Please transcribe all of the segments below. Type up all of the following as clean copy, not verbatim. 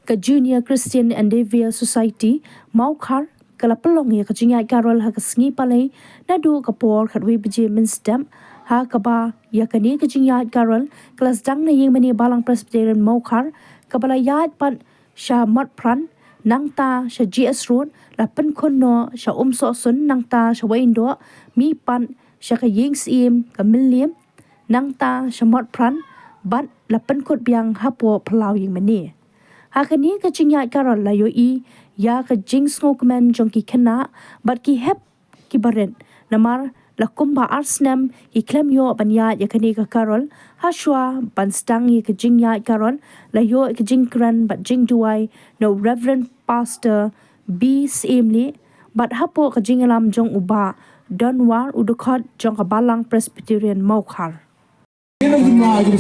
ke Junior Christian Endeavour Society Mawkhar kala pelong ya ke jingïaid karol ha ke sngi palai naduh khubor khatwi biji minsdam ha kaba ya kani ke jingïaid karol kelas dang na yeng mani balang Presbyterian Mawkhar kabala yat pan sha matpran nangta sha JCES road la pen khonno sha so sun nangta sha waindo mi pan sha ka yeng sim ka millim nangta sha matpran bat la pen khot biang hapo plau yeng mani hakani ka jingïaid karol la yo I ya ka jing skokman jong ki khana bat ki hep ki baren namar la kumba arsnam ki klem yo banya ya kani ka karol hashwa ban stang ya ka jingïaid karol la yo ka jingkran bat jing duai no Reverend Pastor B Simli bat hapo ka jingalam jong uba donwar udukot jong ka balang Presbyterian Mawkhar. Everybody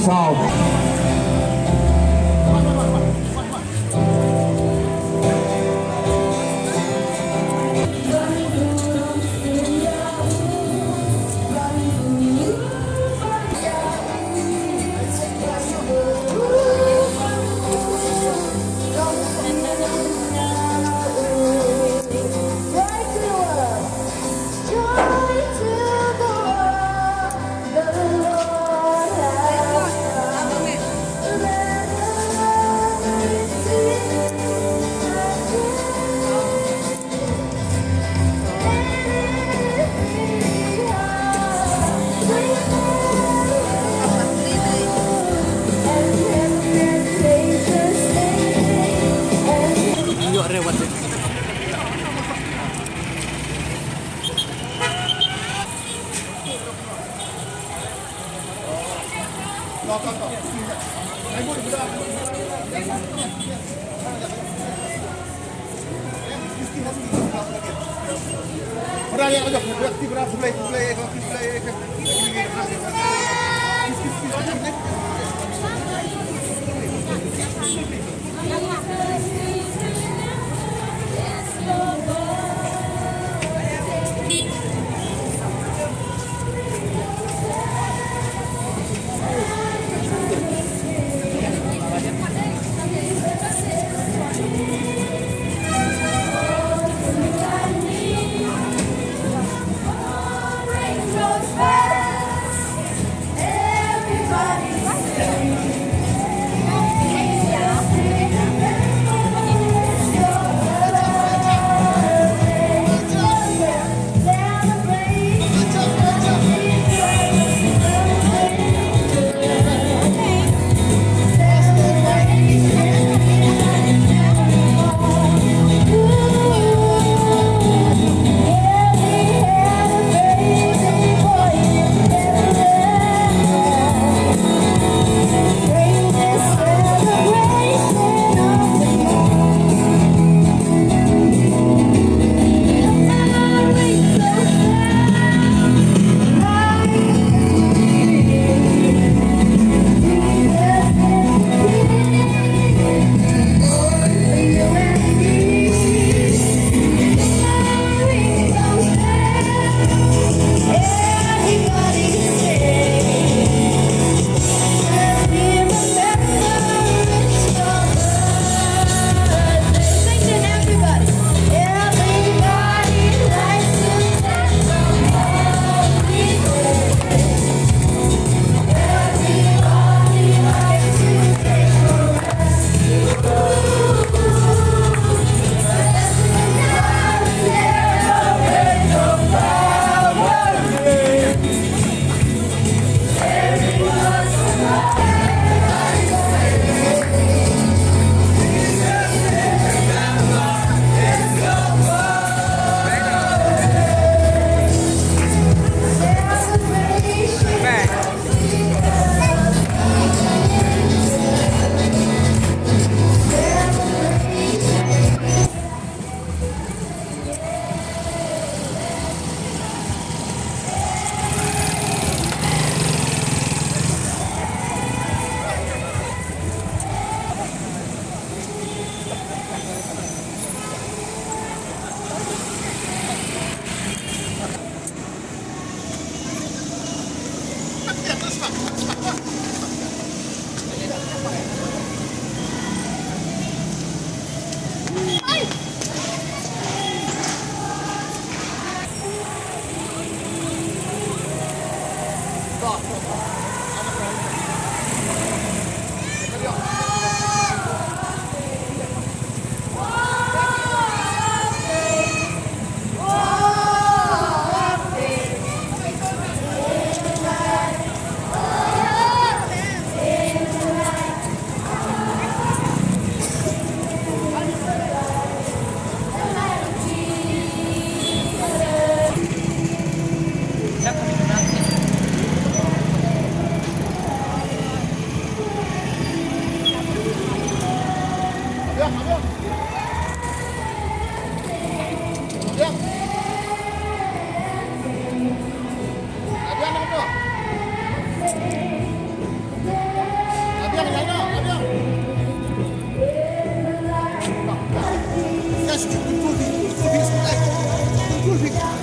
Abiang. Abiang apa? Abiang lain abiang. Yes, control feet, control feet.